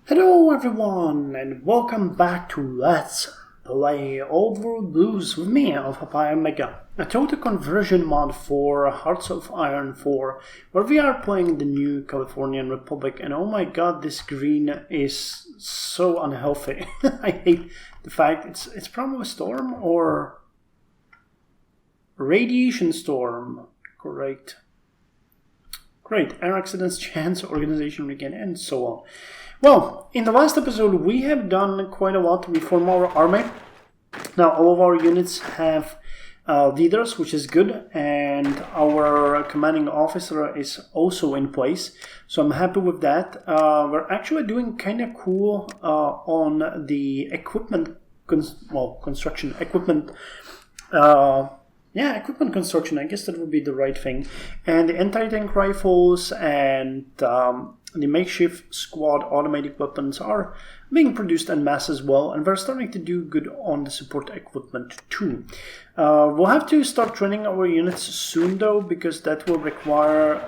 Hello everyone, and welcome back to Let's Play Old World Blues with me, HoI4, a total conversion mod for Hearts of Iron 4, where we are playing the new Californian Republic, and oh my god, this green is so unhealthy. I hate the fact it's probably a storm or radiation storm. Great, air accidents, chance, organization regain, and so on. Well, in the last episode we have done quite a lot to reform our army. Now all of our units have leaders, which is good, and our commanding officer is also in place, so I'm happy with that. We're actually doing kind of cool on the equipment, construction, equipment equipment construction, I guess that would be the right thing. And the anti-tank rifles and the makeshift squad automatic weapons are being produced en masse as well, and we're starting to do good on the support equipment too. We'll have to start training our units soon though, because that will require,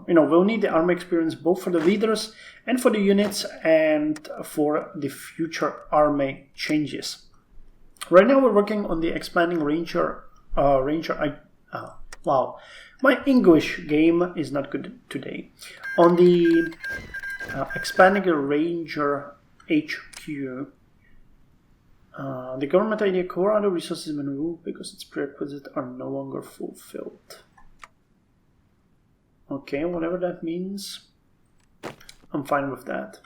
we'll need the army experience both for the leaders and for the units and for the future army changes. Right now we're working on the expanding Ranger. Wow, my English game is not good today. On the expanding Ranger HQ, the government idea Colorado resources been removed because its prerequisites are no longer fulfilled. Okay, whatever that means, I'm fine with that.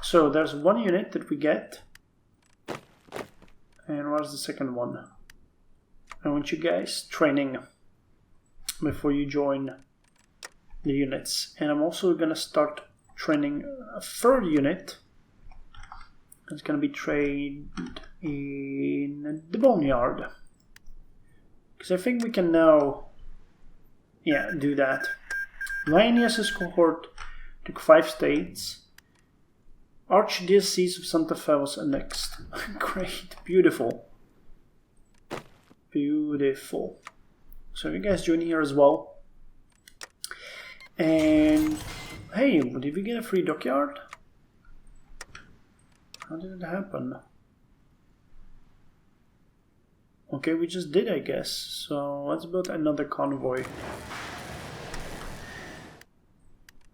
So there's one unit that we get, and where's the second one? I want you guys training before you join the units. And I'm also going to start training a third unit. It's going to be trained in the Boneyard. Because I think we can now, do that. Lioness's cohort took 5 states. Archdiocese of Santa Fe was next. Great, beautiful. Beautiful. So you guys join here as well. And hey, did we get a free dockyard? How did it happen? Okay, we just did, I guess. So let's build another convoy.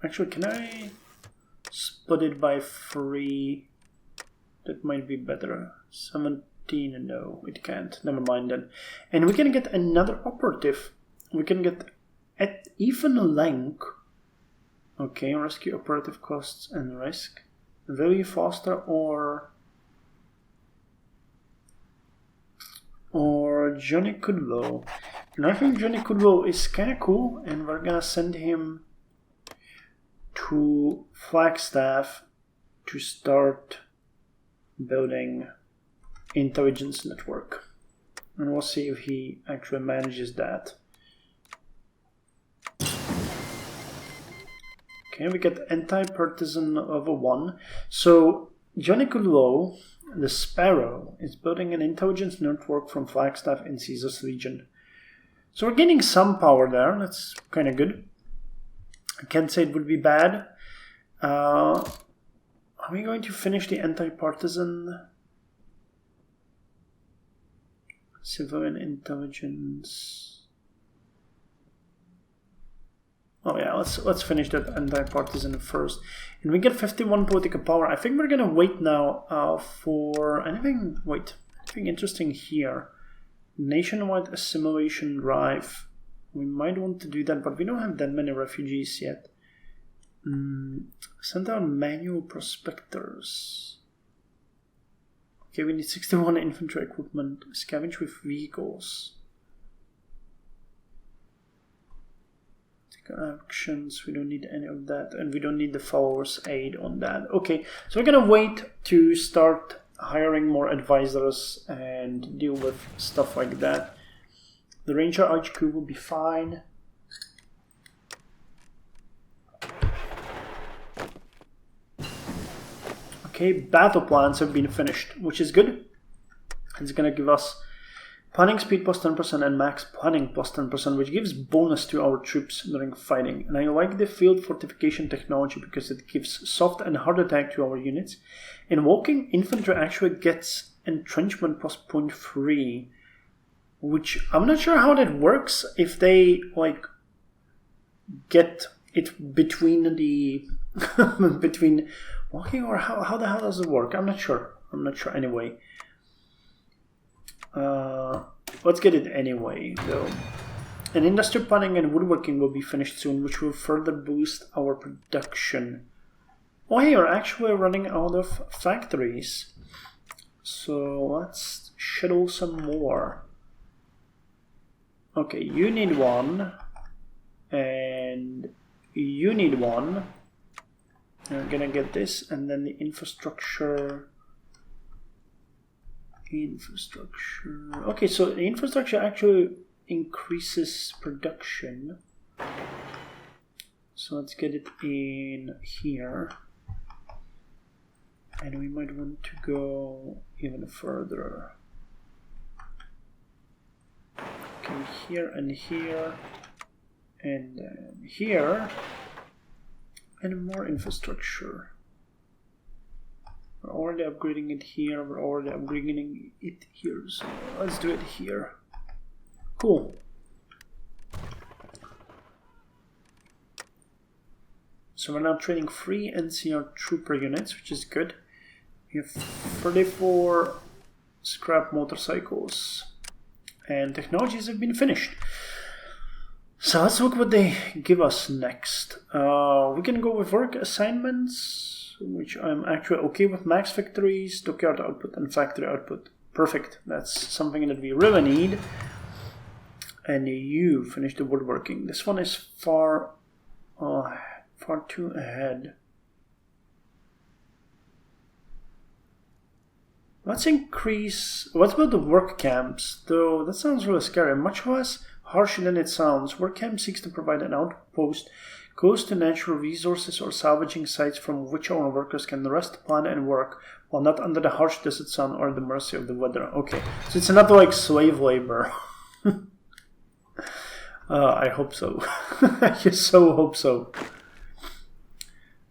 Actually, can I split it by 3? That might be better. 17. No, it can't. Never mind then. And we can get another operative. We can get at even length. Okay, rescue operative costs and risk. Value Foster or Johnny Kudlow. And I think Johnny Kudlow is kind of cool, and we're gonna send him to Flagstaff to start building intelligence network, and we'll see if he actually manages that. Okay, we get anti-partisan level 1. So Johnny Kudlow, the Sparrow, is building an intelligence network from Flagstaff in Caesar's region. So we're getting some power there. That's kind of good. I can't say it would be bad. Are we going to finish the anti-partisan? Civilian intelligence. Oh yeah, let's finish that anti-partisan first. And we get 51 political power. I think we're gonna wait now for anything. Wait, anything interesting here? Nationwide assimilation drive. We might want to do that, but we don't have that many refugees yet. Send out manual prospectors. Okay, we need 61 infantry equipment. Scavenge with vehicles. Take actions. We don't need any of that. And we don't need the followers' aid on that. Okay, so we're going to wait to start hiring more advisors and deal with stuff like that. The Ranger HQ will be fine. Okay, battle plans have been finished, which is good. It's going to give us Planning speed plus 10% and max planning plus 10%, which gives bonus to our troops during fighting. And I like the field fortification technology because it gives soft and hard attack to our units. Invoking infantry actually gets entrenchment plus 0.3, which I'm not sure how that works. If they like get it between the between walking, or how the hell does it work? I'm not sure. Anyway. Let's get it anyway, though. And industrial planning and woodworking will be finished soon, which will further boost our production. Oh, hey, we're actually running out of factories. So let's schedule some more. Okay, you need one. And you need one. We're gonna get this, and then the infrastructure. Okay, so the infrastructure actually increases production. So let's get it in here. And we might want to go even further. Okay, here and here. And then here. And more infrastructure. We're already upgrading it here, we're already upgrading it here, so let's do it here. Cool. So we're now training 3 NCR trooper units, which is good. We have 34 scrap motorcycles. And technologies have been finished. So let's look what they give us next. We can go with work assignments, which I'm actually okay with. Max factories, dockyard output, and factory output. Perfect. That's something that we really need. And you finish the woodworking. This one is far too ahead. Let's increase. What about the work camps? Though that sounds really scary. Much less harsh than it sounds. Work camp seeks to provide an outpost close to natural resources or salvaging sites from which our workers can rest, plan, and work while not under the harsh desert sun or the mercy of the weather. Okay, so it's not like slave labor. I hope so. I just so hope so.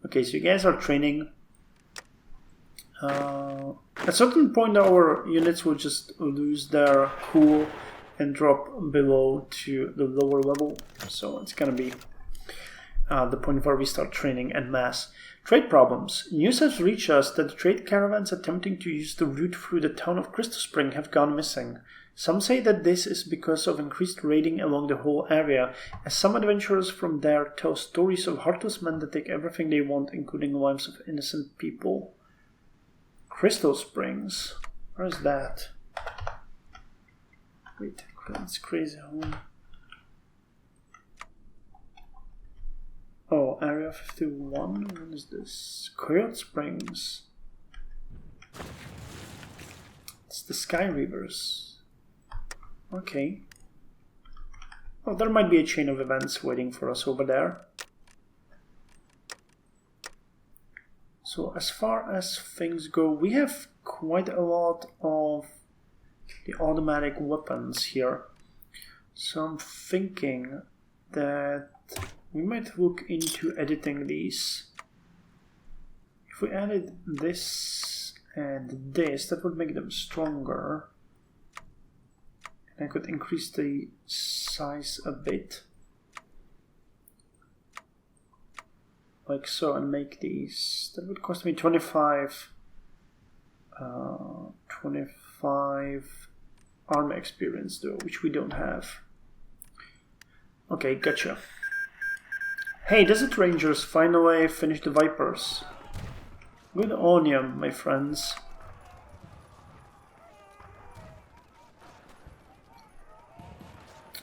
Okay, so you guys are training. At a certain point, our units will just lose their cool and drop below to the lower level. So it's gonna be the point where we start training en masse. Trade problems. News has reached us that the trade caravans attempting to use the route through the town of Crystal Spring have gone missing. Some say that this is because of increased raiding along the whole area, as some adventurers from there tell stories of heartless men that take everything they want, including the lives of innocent people. Crystal Springs. Where is that? Wait, it's crazy home. Oh, Area 51? What is this? Coyote Springs. It's the Sky Rivers. Okay. Well, there might be a chain of events waiting for us over there. So as far as things go, we have quite a lot of the automatic weapons here. So I'm thinking that we might look into editing these. If we added this and this, that would make them stronger. And I could increase the size a bit. Like so, and make these. That would cost me 25 army experience though, which we don't have. Okay, gotcha. Hey, Desert Rangers finally finished the Vipers. Good on you, my friends.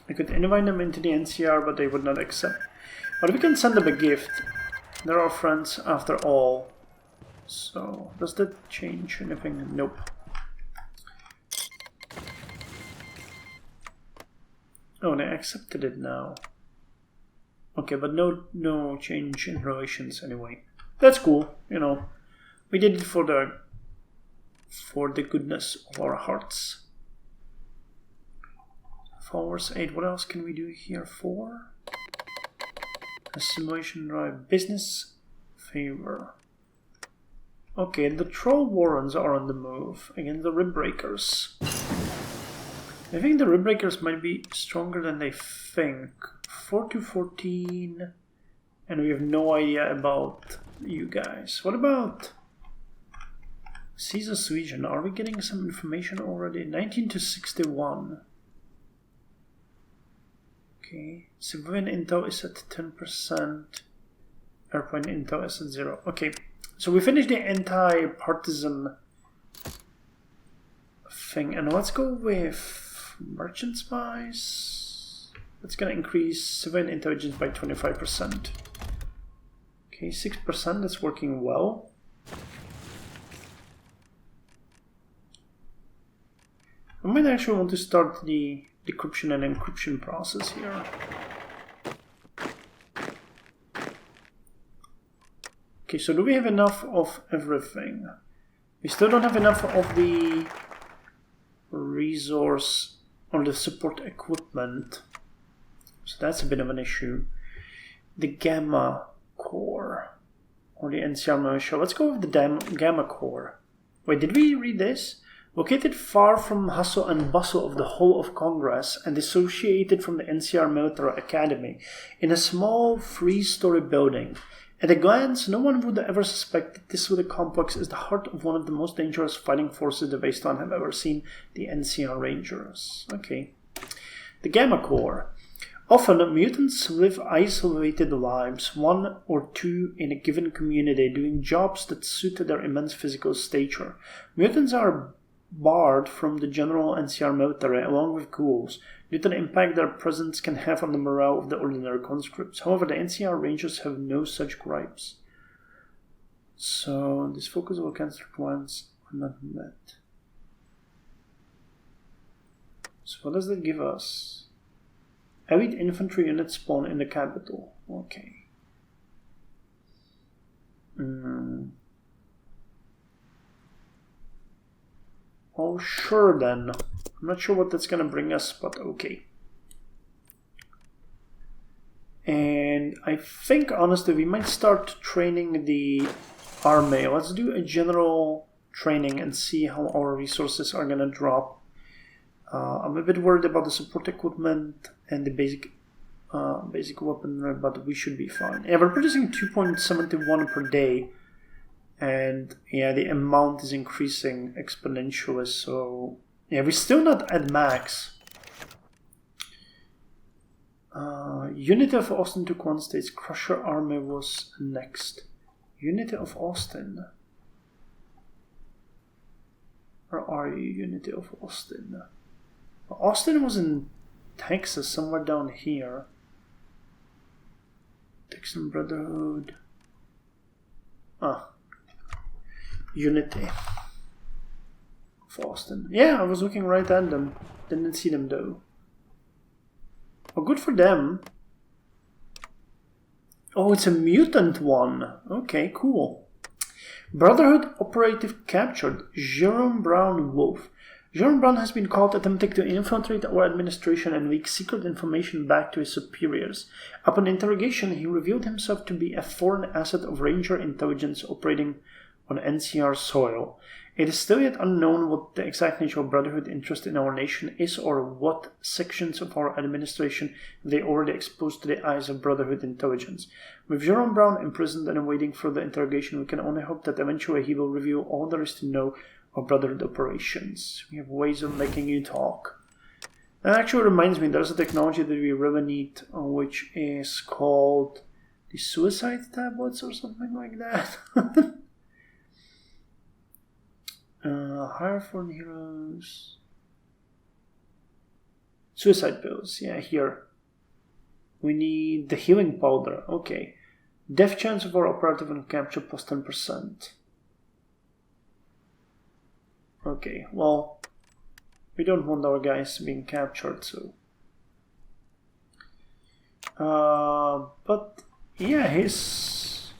I could invite them into the NCR, but they would not accept. But we can send them a gift. They're our friends after all. So, does that change anything? Nope. Oh, they accepted it now. Okay, but no change in relations anyway. That's cool, you know. We did it for the goodness of our hearts. Followers 8. What else can we do here? 4. Assimilation drive. Business favor. Okay, the troll warrens are on the move against the rib breakers. I think the rib breakers might be stronger than they think. 4 to 14. And we have no idea about you guys. What about Caesar's region? Are we getting some information already? 19 to 61. Okay. Civilian intel is at 10%. Airplane intel is at 0. Okay. So we finished the anti-partisan thing. And let's go with merchant spies. That's going to increase civilian intelligence by 25%. Okay, 6%, that's working well. I might actually want to start the decryption and encryption process here. Okay, so do we have enough of everything? We still don't have enough of the resource or the support equipment. So that's a bit of an issue. The Gamma Core or the NCR militia. Let's go with the Gamma Core. Wait, did we read this? Located far from hustle and bustle of the whole of Congress and dissociated from the NCR Military Academy in a small 3-story building. At a glance, no one would ever suspect that this little complex is the heart of one of the most dangerous fighting forces the Wasteland have ever seen, the NCR Rangers. Okay. The Gamma Core. Often, mutants live isolated lives, 1 or 2 in a given community, doing jobs that suit their immense physical stature. Mutants are barred from the general NCR military, along with ghouls, due to the impact their presence can have on the morale of the ordinary conscripts. However, the NCR Rangers have no such gripes. So, this focus of cancer plans are not met. So, what does that give us? Elite infantry units spawn in the capital. Okay. Oh, sure then. I'm not sure what that's going to bring us, but okay. And I think, honestly, we might start training the army. Let's do a general training and see how our resources are going to drop. I'm a bit worried about the support equipment and the basic weaponry, but we should be fine. Yeah, we're producing 2.71 per day. And yeah, the amount is increasing exponentially, so yeah, we're still not at max. Unity of Austin took 1 state. Crusher Army was next. Unity of Austin. Where are you, Unity of Austin? Austin was in Texas, somewhere down here. Texan Brotherhood. Unity of Austin. Yeah, I was looking right at them. Didn't see them though. Oh, good for them. Oh, it's a mutant one. Okay, cool. Brotherhood operative captured. Jerome Brown Wolf. Jerome Brown has been caught attempting to infiltrate our administration and leak secret information back to his superiors. Upon interrogation, he revealed himself to be a foreign asset of Ranger intelligence operating on NCR soil. It is still yet unknown what the exact nature of Brotherhood interest in our nation is or what sections of our administration they already exposed to the eyes of Brotherhood intelligence. With Jerome Brown imprisoned and awaiting further interrogation, we can only hope that eventually he will reveal all there is to know of Brotherhood operations. We have ways of making you talk. That actually reminds me, there's a technology that we really need, which is called the suicide tablets or something like that. Hire foreign heroes. Suicide pills, yeah, here. We need the healing powder, okay. Death chance of our operative and capture plus 10%. Okay, well, we don't want our guys being captured, so. But yeah, his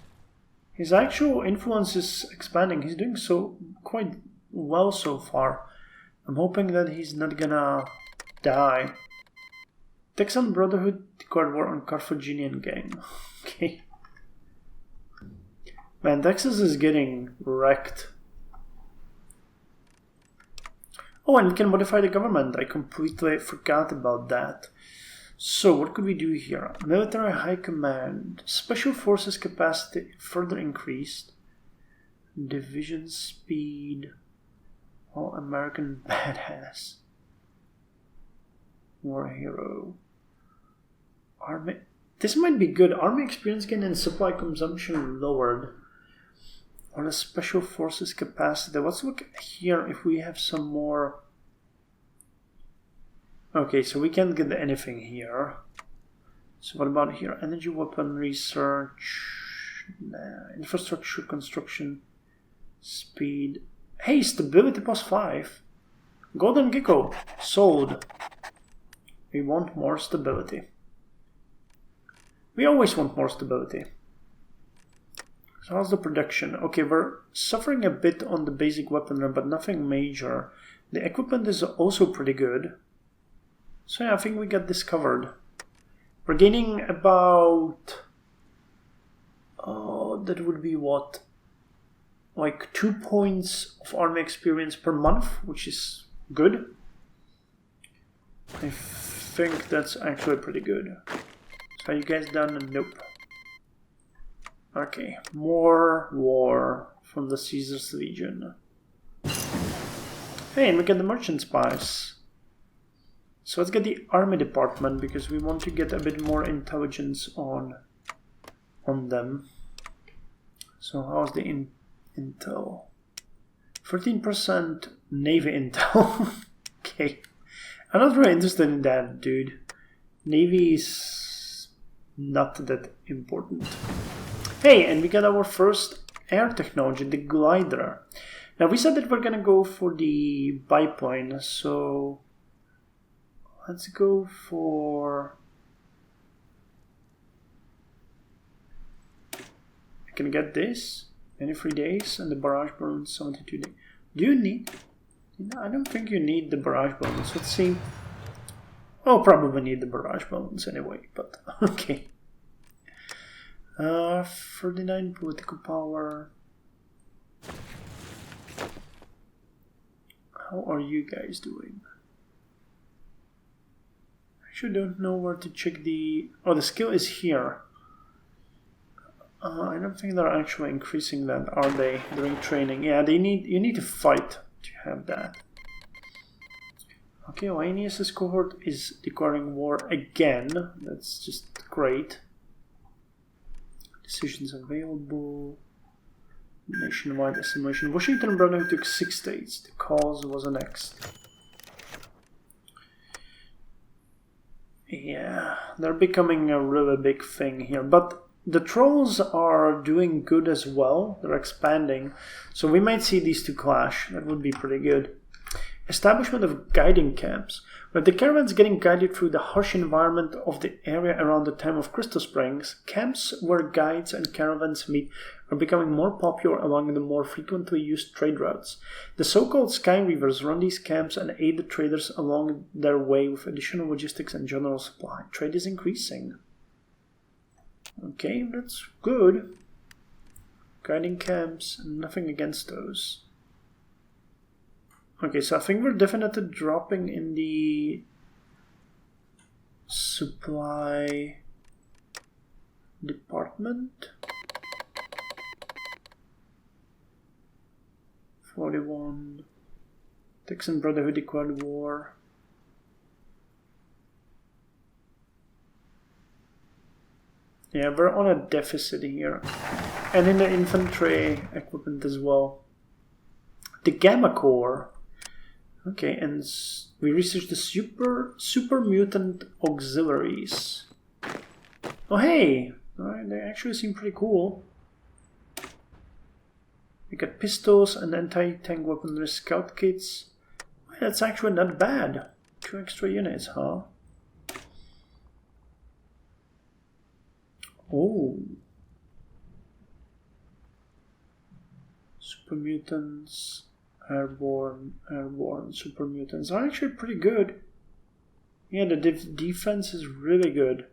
actual influence is expanding. He's doing so quite well so far. I'm hoping that he's not gonna die Texan Brotherhood declared war on Carthaginian gang. Okay. Man, Texas is getting wrecked. Oh, and we can modify the government. I completely forgot about that. So, what could we do here? Military High Command. Special Forces capacity further increased. Division speed. All American badass. War hero. Army. This might be good. Army experience gain and supply consumption lowered. Or the special forces capacity. Let's look here if we have some more. Okay, so we can't get anything here. So what about here? Energy weapon research, infrastructure construction, speed. Hey, stability +5. Golden Gecko sold. We want more stability. We always want more stability. So how's the production? Okay, we're suffering a bit on the basic weaponry, but nothing major. The equipment is also pretty good. So yeah, I think we got this covered. We're gaining about... Oh, that would be what? Like 2 points of army experience per month, which is good. I think that's actually pretty good. So are you guys done? Nope. Okay, more war from the Caesar's Legion. Hey, and we get the merchant spies. So let's get the army department because we want to get a bit more intelligence on them. So how's the intel? 13% Navy intel. Okay. I'm not really interested in that, dude. Navy is not that important. Hey, and we got our first air technology, the glider. Now we said that we're gonna go for the biplane, so let's go for... I can get this, 23 days, and the barrage burn 72 days. Do you need... I don't think you need the barrage bones. Let's see. Oh, probably need the barrage bones anyway, but okay. 39 political power. How are you guys doing? I actually don't know where to check the... Oh, the skill is here. I don't think they're actually increasing that, are they, during training? Yeah, you need to fight to have that. Okay, Linnaeus' cohort is declaring war again. That's just great. Decisions available. Nationwide assimilation. Washington Brotherhood took 6 states. The cause was annexed. Yeah, they're becoming a really big thing here. But the trolls are doing good as well. They're expanding. So we might see these two clash. That would be pretty good. Establishment of guiding camps. With the caravans getting guided through the harsh environment of the area around the time of Crystal Springs, camps where guides and caravans meet are becoming more popular along the more frequently used trade routes. The so-called Sky Weavers run these camps and aid the traders along their way with additional logistics and general supply. Trade is increasing. Okay, that's good. Guiding camps, nothing against those. Okay, so I think we're definitely dropping in the supply department. 41. Texan Brotherhood declared war. Yeah, we're on a deficit here. And in the infantry equipment as well. The Gamma Corps. Okay, and we researched the super mutant auxiliaries. Oh hey! Alright, they actually seem pretty cool. We got pistols and anti-tank weaponry scout kits. Well, that's actually not bad. 2 extra units, huh? Oh. Super mutants. Airborne super mutants are actually pretty good. Yeah, the defense is really good.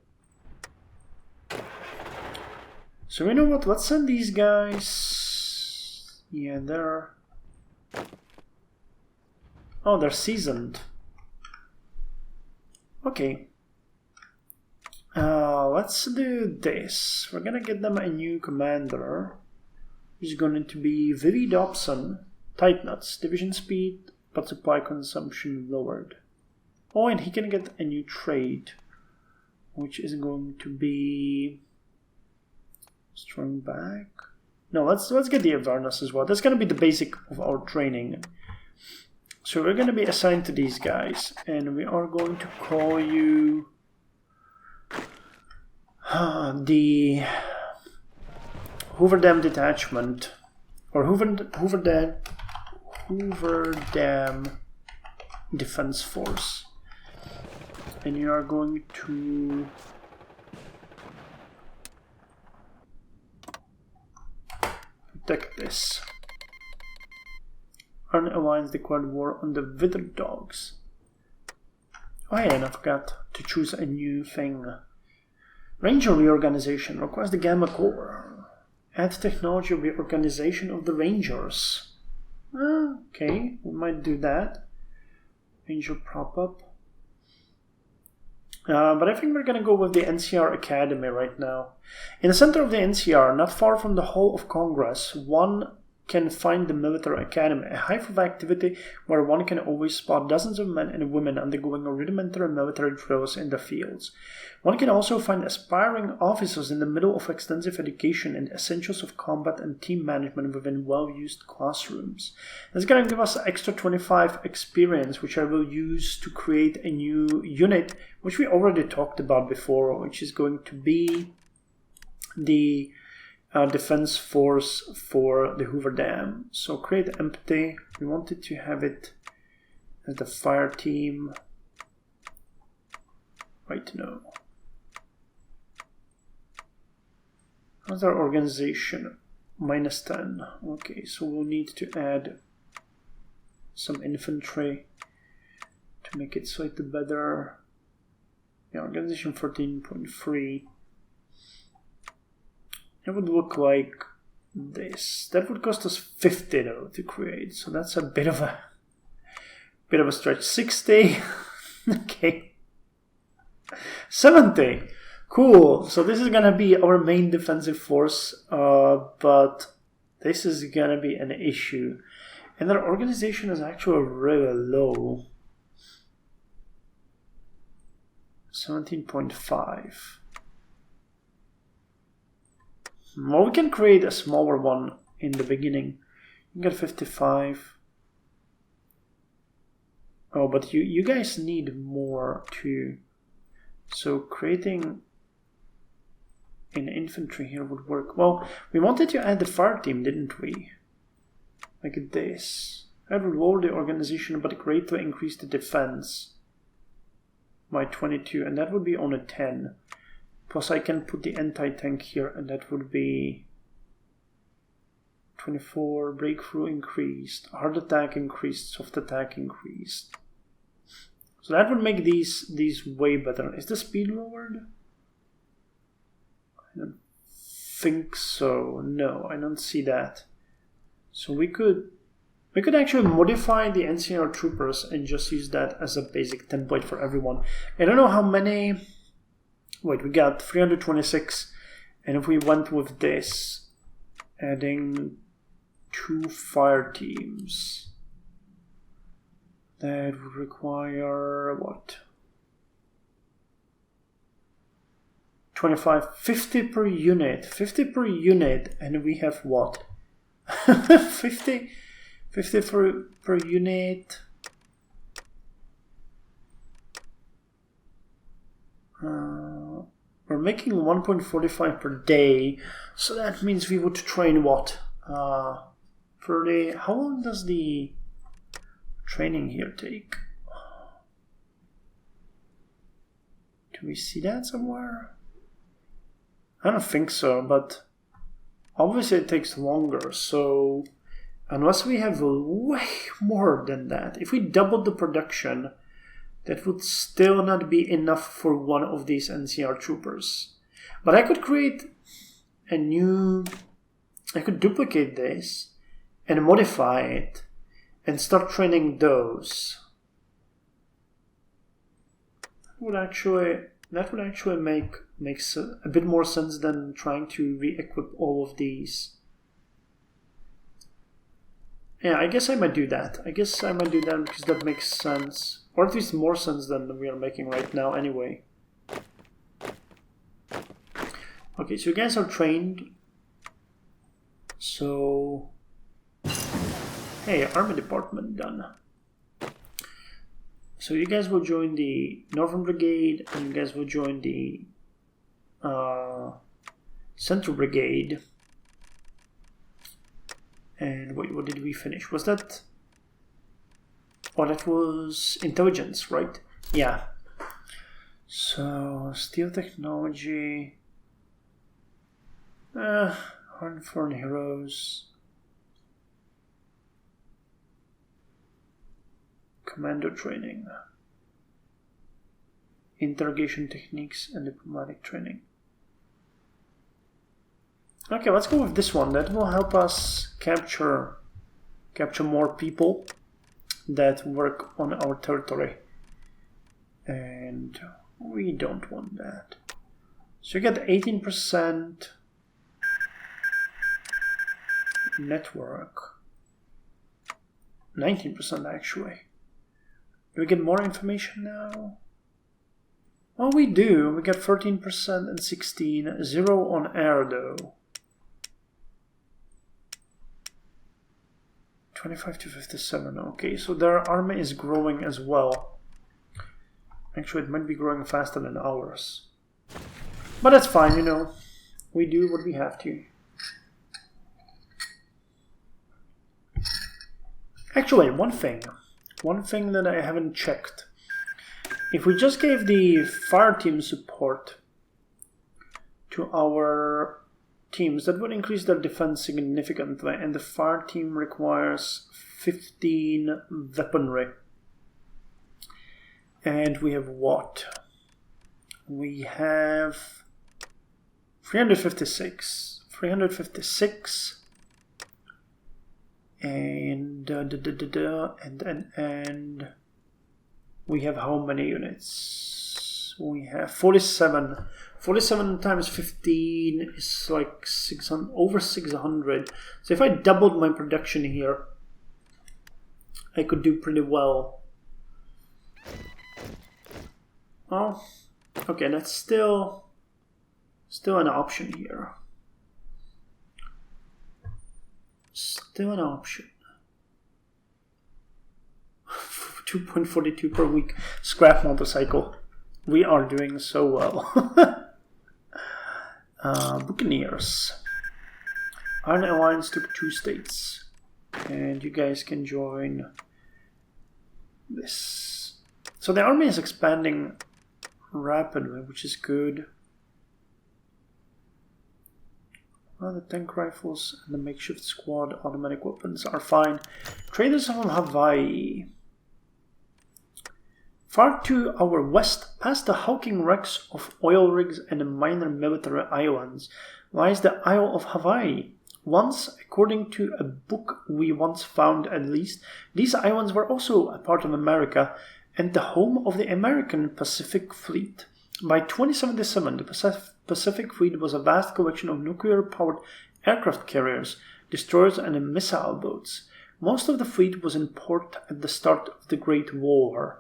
So you know what? Let's send these guys. Yeah, they're. Oh, they're seasoned. Okay. Let's do this. We're gonna get them a new commander. He's going to be Vivi Dobson. Tight nuts. Division speed, but supply consumption lowered. Oh, and he can get a new trade, which is going to be strong back. No, let's get the awareness as well. That's going to be the basic of our training. So we're going to be assigned to these guys, and we are going to call you the Hoover Dam Detachment, or Hoover Dam Defense Force. And you are going to protect this. Earn alliance declared war on the withered dogs. Oh yeah, and I forgot to choose a new thing. Ranger reorganization requires the Gamma Corps. Add technology reorganization of the Rangers. Okay, we might do that. Ranger prop up. But I think we're going to go with the NCR Academy right now. In the center of the NCR, not far from the Hall of Congress, one can find the Military Academy, a hive of activity where one can always spot dozens of men and women undergoing rudimentary military drills in the fields. One can also find aspiring officers in the middle of extensive education in the essentials of combat and team management within well-used classrooms. That's going to give us extra 25 experience, which I will use to create a new unit, which we already talked about before, which is going to be the defense force for the Hoover Dam. So create empty. We wanted to have it as the fire team. Right, no. How's our organization? -10. Okay, so we'll need to add some infantry to make it slightly better. Yeah, organization 14.3. It would look like this. That would cost us 50 though to create, so that's a bit of a stretch. 60. Okay. 70. Cool. So this is gonna be our main defensive force, but this is gonna be an issue. And our organization is actually really low. 17.5. Well, we can create a smaller one in the beginning. You get 55. Oh, but you guys need more too. So creating an infantry here would work. Well, we wanted to add the fire team, didn't we? Like this. That would lower the organization but greatly increase the defense by 22, and that would be on a 10. Plus I can put the anti-tank here, and that would be 24, breakthrough increased, hard attack increased, soft attack increased. So that would make these way better. Is the speed lowered? I don't think so. No, I don't see that. So we could actually modify the NCR troopers and just use that as a basic template for everyone. I don't know how many. Wait, we got 326, and if we went with this, adding 2 fire teams, that would require what? 25, 50 per unit, 50 per unit, and we have what? 50 per unit. We're making 1.45 per day, so that means we would train what? Per day. How long does the training here take? Can we see that somewhere? I don't think so, but obviously it takes longer, so unless we have way more than that, if we doubled the production, that would still not be enough for one of these NCR troopers. But I could create a new... I could duplicate this and modify it and start training those. That would actually makes a bit more sense than trying to re-equip all of these. Yeah, I guess I might do that. Because that makes sense. Or at least more sense than we are making right now anyway. Okay, so you guys are trained. So... Hey, Army Department done. So you guys will join the Northern Brigade, and you guys will join the Central Brigade. And wait, what did we finish? Was that... Oh, that was intelligence, right? Yeah. So, steel technology... Foreign heroes... Commando training, interrogation techniques, and diplomatic training. Okay, let's go with this one. That will help us capture more people that work on our territory. And we don't want that. So you get 18% network. 19% actually. Do we get more information now? Oh, we do. We get 13% and 16. 0 on air, though. 25 to 57. Okay, so their army is growing as well. Actually, it might be growing faster than ours. But that's fine, you know. We do what we have to. Actually, one thing that I haven't checked. If we just gave the fire team support to our teams, that would increase their defense significantly, and the fire team requires 15 weaponry. And we have what? We have 356. 356. And we have how many units? We have 47. 47 times 15 is like 600, over 600. So if I doubled my production here, I could do pretty well. Oh, okay, that's still an option here. Still an option. 2.42 per week. Scrap motorcycle. We are doing so well. Buccaneers. Iron Alliance took 2 states. And you guys can join this. So the army is expanding rapidly, which is good. The tank rifles and the makeshift squad automatic weapons are fine. Traders of Hawaii. Far to our west, past the hulking wrecks of oil rigs and minor military islands, lies the Isle of Hawaii. Once, according to a book we once found at least, these islands were also a part of America and the home of the American Pacific Fleet. By 2077, the Pacific Fleet was a vast collection of nuclear-powered aircraft carriers, destroyers, and missile boats. Most of the fleet was in port at the start of the Great War,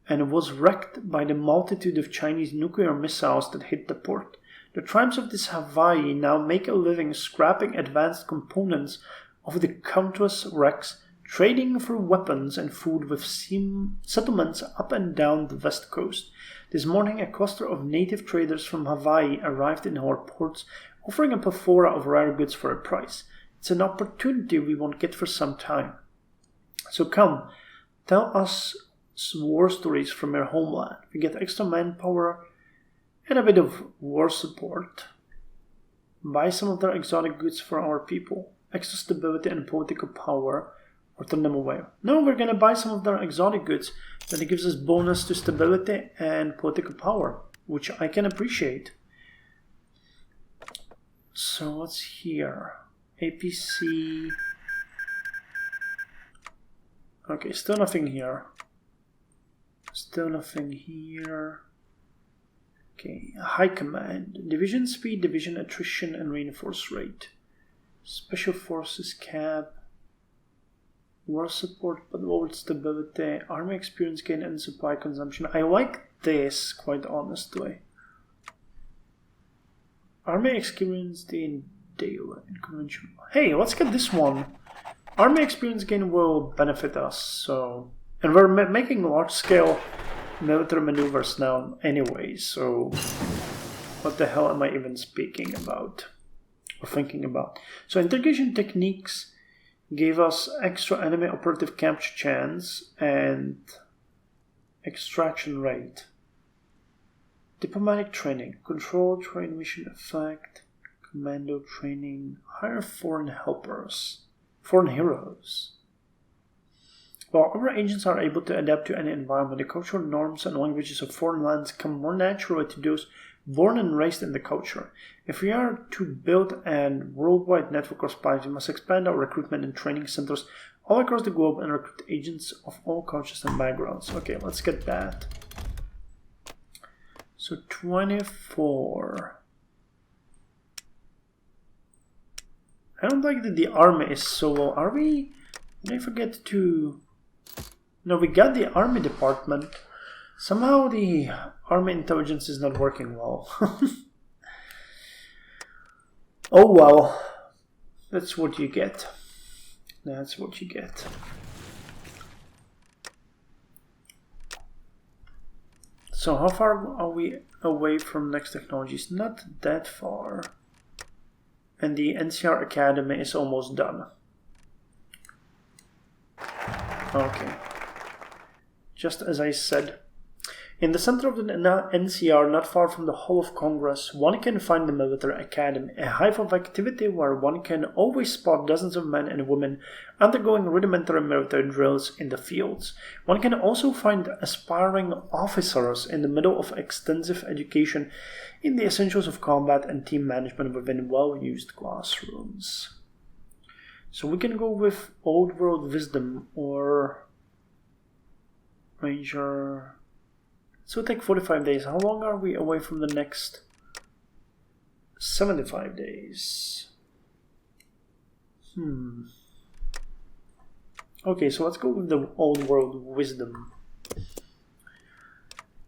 and was wrecked by the multitude of Chinese nuclear missiles that hit the port. The tribes of this Hawaii now make a living scrapping advanced components of the countless wrecks, trading for weapons and food with settlements up and down the west coast. This morning, a cluster of native traders from Hawaii arrived in our ports, offering a plethora of rare goods for a price. It's an opportunity we won't get for some time. So come, tell us war stories from your homeland. We get extra manpower and a bit of war support. Buy some of their exotic goods for our people. Extra stability and political power, or turn them away. No, we're going to buy some of their exotic goods. Then it gives us bonus to stability and political power, which I can appreciate. So what's here? APC. Okay, still nothing here. Still nothing here. Okay, high command. Division speed, division attrition, and reinforce rate. Special forces cap. War support, but lower stability. Army experience gain and supply consumption. I like this, quite honestly. Army experience gain daily and conventional. Hey, let's get this one. Army experience gain will benefit us, so... And we're making large-scale military maneuvers now anyway, so... What the hell am I even speaking about? Or thinking about? So interrogation techniques gave us extra enemy operative capture chance and extraction rate. Diplomatic training, control, train mission effect, commando training, hire foreign helpers, foreign heroes. While our agents are able to adapt to any environment, the cultural norms and languages of foreign lands come more naturally to those born and raised in the culture. If we are to build a worldwide network of spies, we must expand our recruitment and training centers all across the globe and recruit agents of all cultures and backgrounds. Okay, let's get that. So 24. I don't like that the army is so low. Are we? Did I forget to... No, we got the army department. Somehow the army intelligence is not working well. Oh well. That's what you get. That's what you get. So how far are we away from next technologies? Not that far. And the NCR Academy is almost done. Okay. Just as I said. In the center of the NCR, not far from the Hall of Congress, one can find the Military Academy, a hive of activity where one can always spot dozens of men and women undergoing rudimentary military drills in the fields. One can also find aspiring officers in the middle of extensive education in the essentials of combat and team management within well-used classrooms. So we can go with Old World Wisdom or Ranger... So it'll take 45 days. How long are we away from the next 75 days? Okay, so let's go with the Old World Wisdom.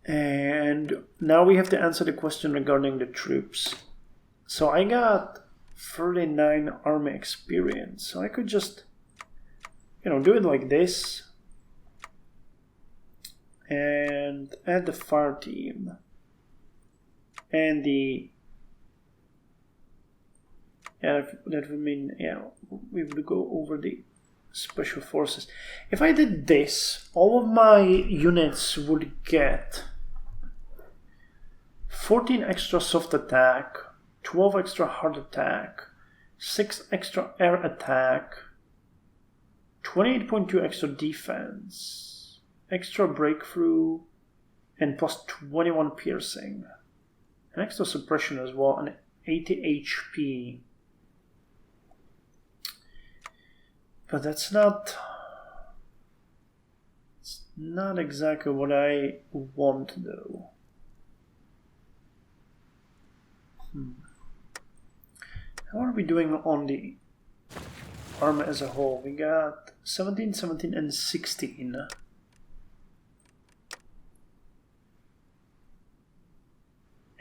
And now we have to answer the question regarding the troops. So I got 39 army experience. So I could just, do it like this. And add the fire team and the that would mean we would go over the special forces. If I did this, all of my units would get 14 extra soft attack, 12 extra hard attack, 6 extra air attack, 28.2 extra defense, extra breakthrough, and plus 21 piercing. An extra suppression as well, and 80 HP. But that's not... It's not exactly what I want, though. How are we doing on the army as a whole? We got 17, 17, and 16.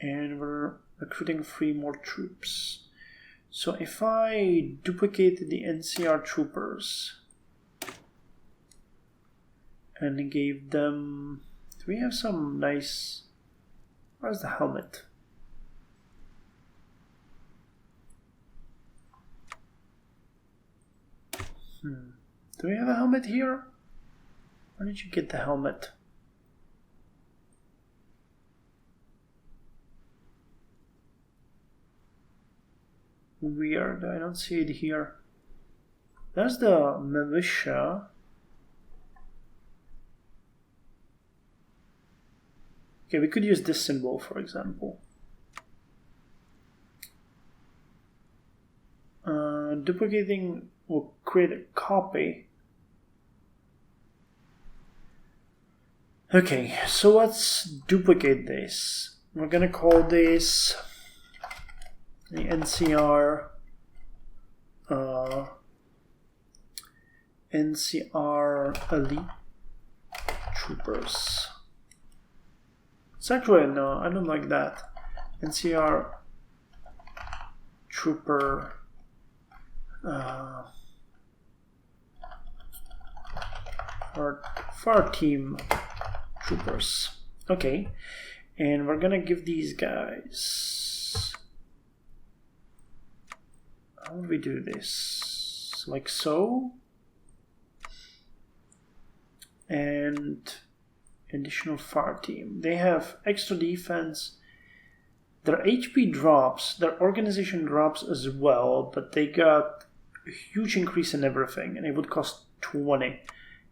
And we're recruiting 3 more troops. So if I duplicate the NCR troopers and gave them... Do we have some nice... Where's the helmet? Do we have a helmet here? Where did you get the helmet? Weird, I don't see it here. There's the militia. Okay, we could use this symbol, for example. Duplicating will create a copy. Okay, so let's duplicate this. We're gonna call this the NCR elite troopers. It's actually, no, I don't like that. NCR trooper far team troopers. Okay, and we're gonna give these guys, how do we do this? Like so, and additional fire team. They have extra defense. Their HP drops, their organization drops as well, but they got a huge increase in everything, and it would cost 20.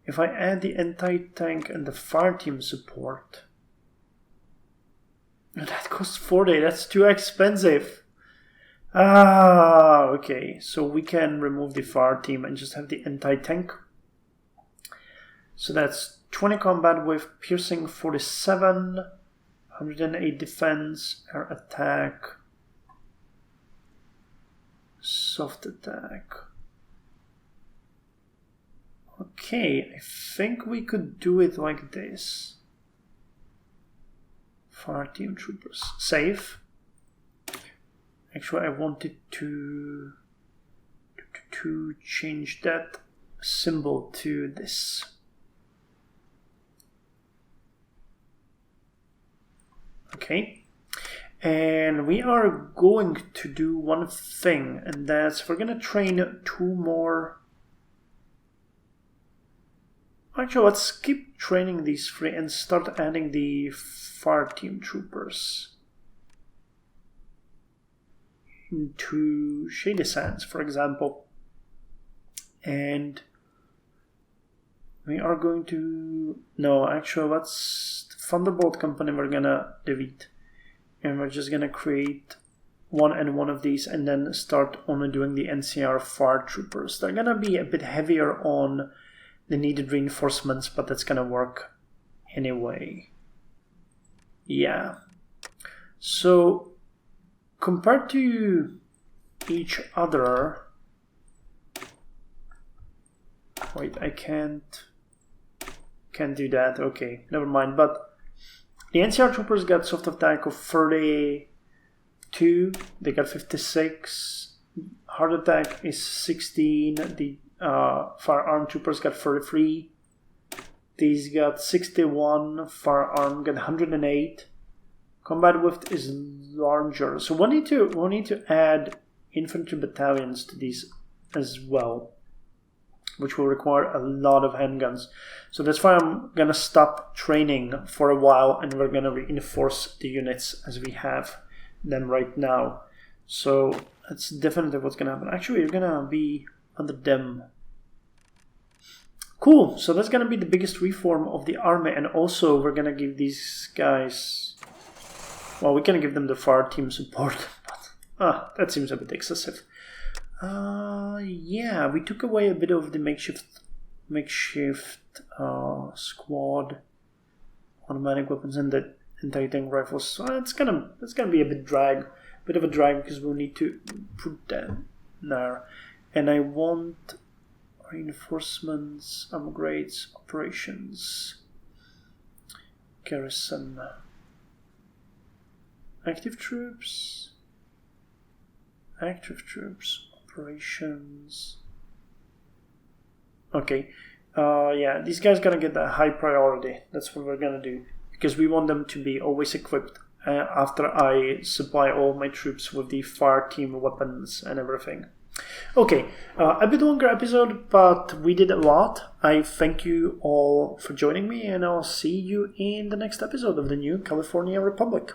If I add the anti-tank and the fire team support, that costs 40. That's too expensive. Okay, so we can remove the fire team and just have the anti-tank. So that's 20 combat with piercing 47, 108 defense, air attack, soft attack. Okay, I think we could do it like this. Fire team troopers. Save. Actually, I wanted to change that symbol to this. Okay, and we are going to do one thing, and that's we're gonna train 2 more. Actually, let's keep training these 3 and start adding the fire team troopers into Shady Sands, for example. And we are going to, no, actually, let's Thunderbolt Company we're gonna delete, and we're just gonna create one of these, and then start only doing the NCR fire troopers. They're gonna be a bit heavier on the needed reinforcements, but that's gonna work anyway. Yeah. So compared to each other, wait, I can't do that. Okay, never mind. But the NCR troopers got soft attack of 32. They got 56. Hard attack is 16. The firearm troopers got 33. These got 61. Firearm got 108. Combat width is larger, so we'll need to add infantry battalions to these as well, which will require a lot of handguns. So that's why I'm gonna stop training for a while, and we're gonna reinforce the units as we have them right now. So that's definitely what's gonna happen. Actually, you're gonna be under them. Cool. So that's gonna be the biggest reform of the army, and also we're gonna give these guys. Well, we can give them the fire team support, but that seems a bit excessive. Yeah, we took away a bit of the makeshift squad, automatic weapons, and the anti-tank rifles. So that's gonna be a bit of a drag because we'll need to put that there. And I want reinforcements, upgrades, operations, garrison. Active troops, operations. Okay, yeah, these guys gonna get a high priority. That's what we're gonna do, because we want them to be always equipped after I supply all my troops with the fire team weapons and everything. Okay, a bit longer episode, but we did a lot. I thank you all for joining me, and I'll see you in the next episode of the New California Republic.